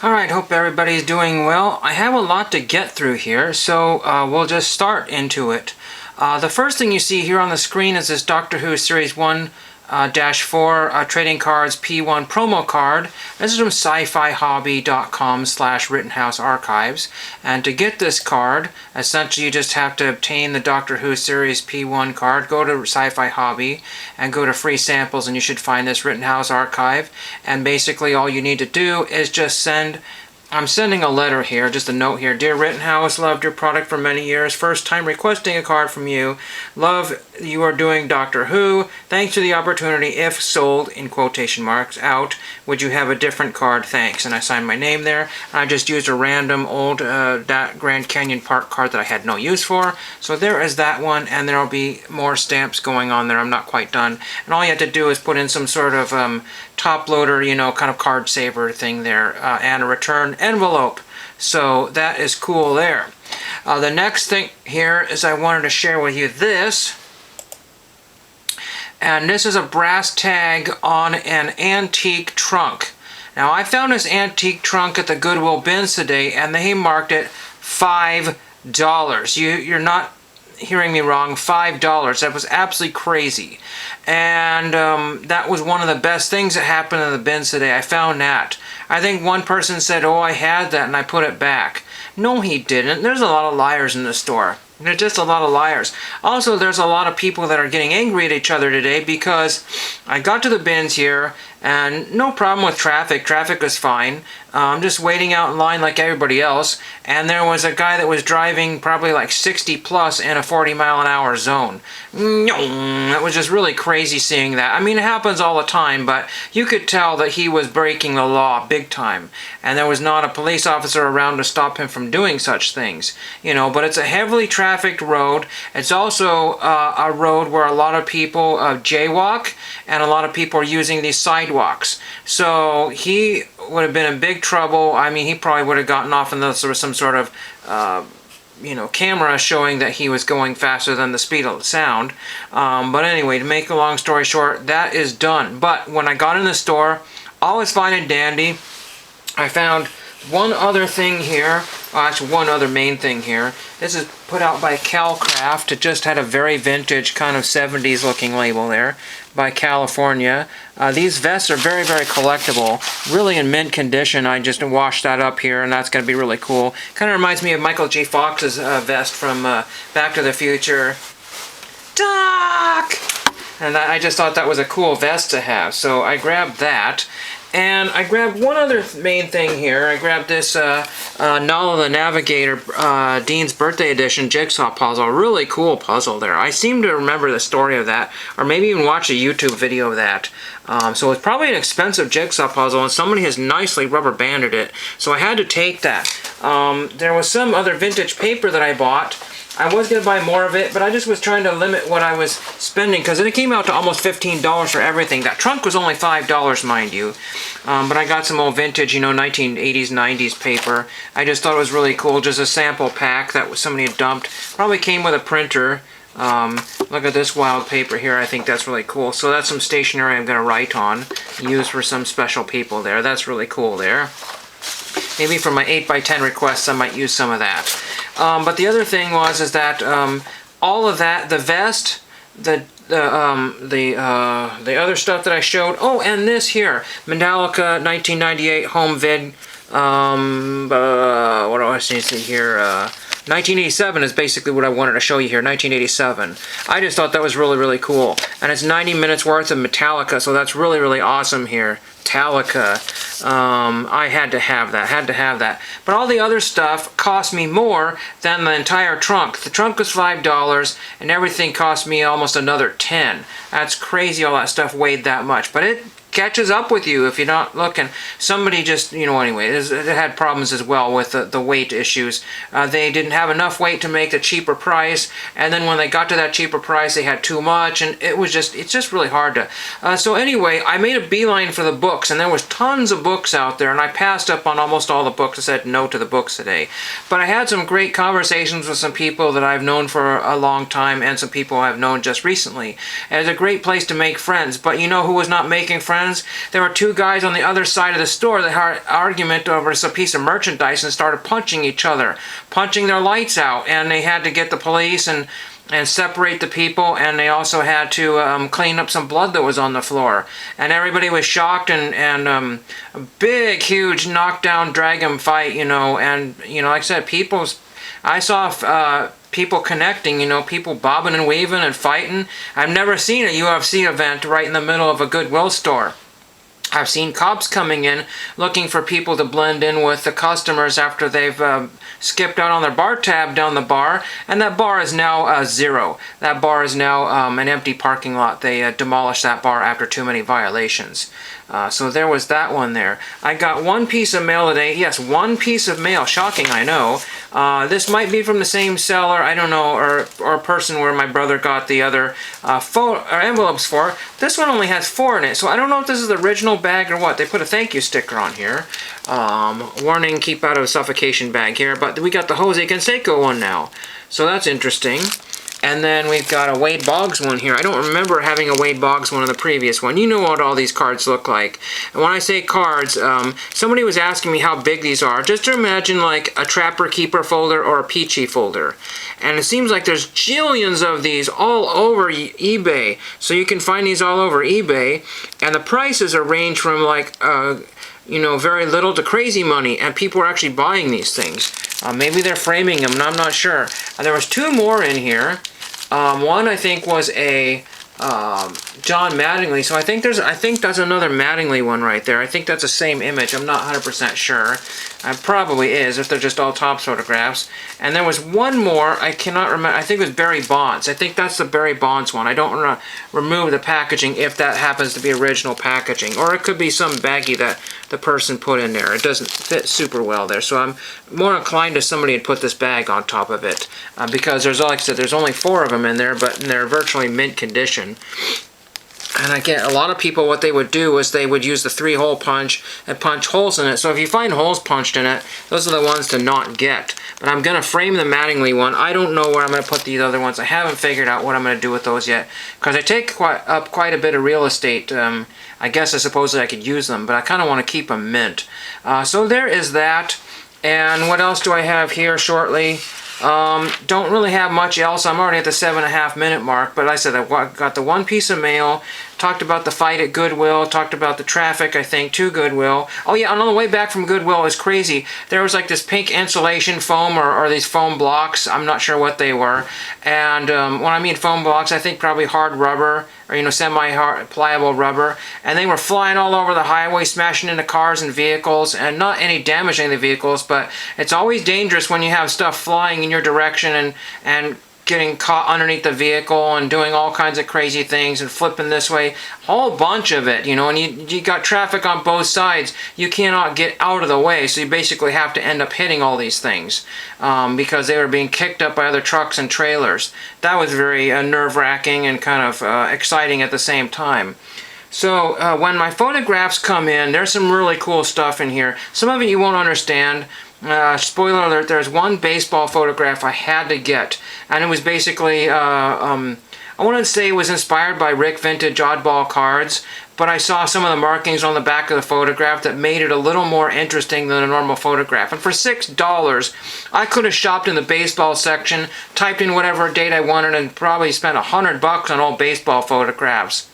Alright, hope everybody's doing well. I have a lot to get through here, so we'll just start into it. The first thing you see here on the screen is this Doctor Who Series 1 4 trading cards P1 promo card. This is from sci-fi-hobby.com/Rittenhouse Archives. And to get this card, essentially you just have to obtain the Doctor Who Series P1 card, go to Sci-Fi Hobby, and go to free samples, and you should find this Rittenhouse Archive. And basically all you need to do is just I'm sending a letter here, just a note here. Dear Rittenhouse, loved your product for many years. First time requesting a card from you. Love you are doing Doctor Who. Thanks for the opportunity. If sold, in quotation marks, out, would you have a different card? Thanks. And I signed my name there. I just used a random old Grand Canyon Park card that I had no use for. So there is that one, and there will be more stamps going on there. I'm not quite done. And all you have to do is put in some sort of top loader, kind of card saver thing there, and a return envelope. So that is cool there. The next thing here is I wanted to share with you this. And this is a brass tag on an antique trunk. Now I found this antique trunk at the Goodwill bins today, and they marked it $5. You're not hearing me wrong, $5. That was absolutely crazy. And that was one of the best things that happened in the bins today. I found that. I think one person said, oh, I had that and I put it back. No, he didn't. There's a lot of liars in the store. There's just a lot of liars. Also, there's a lot of people that are getting angry at each other today because I got to the bins here and no problem with traffic. Traffic was fine. I'm just waiting out in line like everybody else, and there was a guy that was driving probably like 60 plus in a 40-mile-an-hour zone. It was just really crazy seeing that. I mean, it happens all the time, but you could tell that he was breaking the law big time, and there was not a police officer around to stop him from doing such things. But it's a heavily trafficked road. It's also a road where a lot of people jaywalk, and a lot of people are using these sidewalks. So he would have been in big trouble. I mean, he probably would have gotten off and there was some sort of camera showing that he was going faster than the speed of the sound. But anyway, to make a long story short, that is done. But when I got in the store, all was fine and dandy. I found one other thing here. Actually, one other main thing here. This is put out by Calcraft. It just had a very vintage kind of 70s looking label there by California. These vests are very, very collectible. Really in mint condition. I just washed that up here, and that's going to be really cool. Kind of reminds me of Michael J. Fox's vest from Back to the Future. Doc! And I just thought that was a cool vest to have, so I grabbed that. And I grabbed one other main thing here. I grabbed this Nala the Navigator Dean's Birthday Edition jigsaw puzzle. Really cool puzzle there. I seem to remember the story of that, or maybe even watch a YouTube video of that. So it's probably an expensive jigsaw puzzle, and somebody has nicely rubber banded it. So I had to take that. There was some other vintage paper that I bought. I was going to buy more of it, but I just was trying to limit what I was spending, because it came out to almost $15 for everything. That trunk was only $5, mind you. But I got some old vintage, 1980s, 90s paper. I just thought it was really cool. Just a sample pack that somebody had dumped. Probably came with a printer. Look at this wild paper here. I think that's really cool. So that's some stationery I'm going to write on. Use for some special people there. That's really cool there. Maybe for my 8x10 requests, I might use some of that. But the other thing is that all of that, the vest, the other stuff that I showed. Oh, and this here, Mandalika 1998 home vid. What do I see here? 1987 is basically what I wanted to show you here, 1987. I just thought that was really, really cool. And it's 90 minutes worth of Metallica, so that's really, really awesome here. Metallica. I had to have that. But all the other stuff cost me more than the entire trunk. The trunk was $5, and everything cost me almost another $10. That's crazy all that stuff weighed that much. But it catches up with you if you're not looking. Somebody just, anyway, it had problems as well with the weight issues. They didn't have enough weight to make the cheaper price, and then when they got to that cheaper price, they had too much, and it's just really hard to. So anyway, I made a beeline for the books, and there was tons of books out there, and I passed up on almost all the books. I said no to the books today. But I had some great conversations with some people that I've known for a long time, and some people I've known just recently. And it's a great place to make friends, but you know who was not making friends friends. There were two guys on the other side of the store that had an argument over a piece of merchandise and started punching each other, punching their lights out, and they had to get the police and separate the people, and they also had to clean up some blood that was on the floor. And everybody was shocked, and a big, huge knockdown, drag-em fight, and, like I said, I saw people connecting, people bobbing and weaving and fighting. I've never seen a UFC event right in the middle of a Goodwill store. I've seen cops coming in looking for people to blend in with the customers after they've skipped out on their bar tab down the bar, and that bar is now zero. That bar is now an empty parking lot. They demolished that bar after too many violations. So there was that one there. I got one piece of mail today. Yes, one piece of mail. Shocking, I know. This might be from the same seller, I don't know, or a person where my brother got the other envelopes for. This one only has 4 in it, so I don't know if this is the original bag or what. They put a thank you sticker on here. Warning, keep out of suffocation bag here, but we got the Jose Canseco one now. So that's interesting. And then we've got a Wade Boggs one here. I don't remember having a Wade Boggs one in the previous one. You know what all these cards look like. And when I say cards, somebody was asking me how big these are. Just to imagine like a Trapper Keeper folder or a Peachy folder. And it seems like there's jillions of these all over eBay. So you can find these all over eBay. And the prices are range from like, very little to crazy money. And people are actually buying these things. Maybe they're framing them, and I'm not sure. There was 2 more in here. One I think was a John Mattingly. So I think that's another Mattingly one right there. I think that's the same image. I'm not 100% sure. It probably is if they're just all Topps photographs. And there was one more. I cannot remember. I think it was Barry Bonds. I think that's the Barry Bonds one. I don't want to remove the packaging if that happens to be original packaging, or it could be some baggie that the person put in there. It doesn't fit super well there, so I'm more inclined to somebody had put this bag on top of it because there's, like I said, there's only 4 of them in there, but they're virtually mint condition. And again, a lot of people, what they would do is they would use the 3-hole punch and punch holes in it. So if you find holes punched in it, those are the ones to not get. But I'm going to frame the Mattingly one. I don't know where I'm going to put these other ones. I haven't figured out what I'm going to do with those yet, because they take up quite a bit of real estate. I guess I suppose I could use them, but I kind of want to keep them mint. So there is that. And what else do I have here shortly? Don't really have much else. I'm already at the 7.5 minute mark, but like I said, I got the one piece of mail, talked about the fight at Goodwill, talked about the traffic, I think, to Goodwill. Oh yeah, and on the way back from Goodwill, it was crazy. There was like this pink insulation foam or these foam blocks. I'm not sure what they were. And when I mean foam blocks, I think probably hard rubber, or semi-hard, pliable rubber. And they were flying all over the highway, smashing into cars and vehicles, and not any damaging the vehicles, but it's always dangerous when you have stuff flying in your direction and getting caught underneath the vehicle and doing all kinds of crazy things and flipping this way, a whole bunch of it, and you got traffic on both sides. You cannot get out of the way, so you basically have to end up hitting all these things because they were being kicked up by other trucks and trailers. That was very nerve-wracking and kind of exciting at the same time. So when my photographs come in, there's some really cool stuff in here. Some of it you won't understand. Spoiler alert, there's one baseball photograph I had to get, and it was basically, I wouldn't say it was inspired by Rick Vintage Oddball Cards, but I saw some of the markings on the back of the photograph that made it a little more interesting than a normal photograph. And for $6, I could have shopped in the baseball section, typed in whatever date I wanted, and probably spent $100 on old baseball photographs.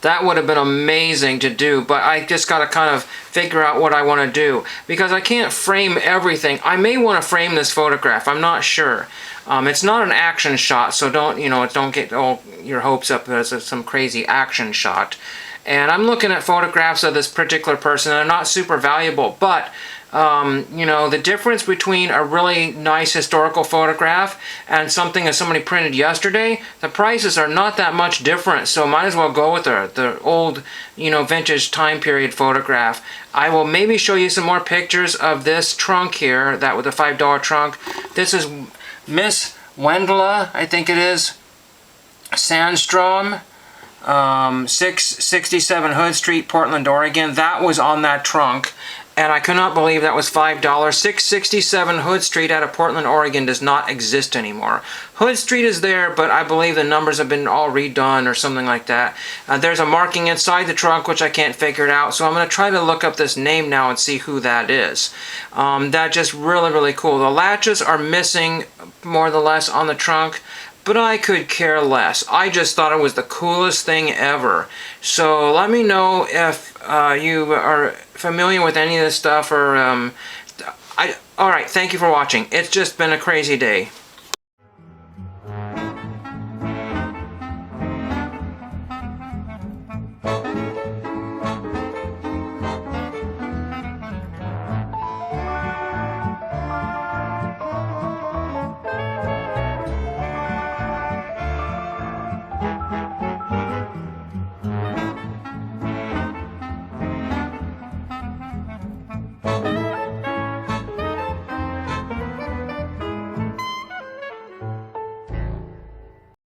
That would have been amazing to do, but I just got to kind of figure out what I want to do, because I can't frame everything. I may want to frame this photograph. I'm not sure. It's not an action shot, so don't get all your hopes up that it's some crazy action shot. And I'm looking at photographs of this particular person, and they're not super valuable, but the difference between a really nice historical photograph and something that somebody printed yesterday, the prices are not that much different, so might as well go with the old, vintage time period photograph. I will maybe show you some more pictures of this trunk here, that with the $5 trunk. This is Miss Wendla, I think it is, Sandstrom. 667 Hood Street, Portland, Oregon. That was on that trunk. And I could not believe that was $5. 667 Hood Street out of Portland, Oregon does not exist anymore. Hood Street is there, but I believe the numbers have been all redone or something like that. There's a marking inside the trunk, which I can't figure it out, so I'm going to try to look up this name now and see who that is. That's just really, really cool. The latches are missing more or less on the trunk, but I could care less. I just thought it was the coolest thing ever. So let me know if you are familiar with any of this stuff, or alright, thank you for watching. It's just been a crazy day.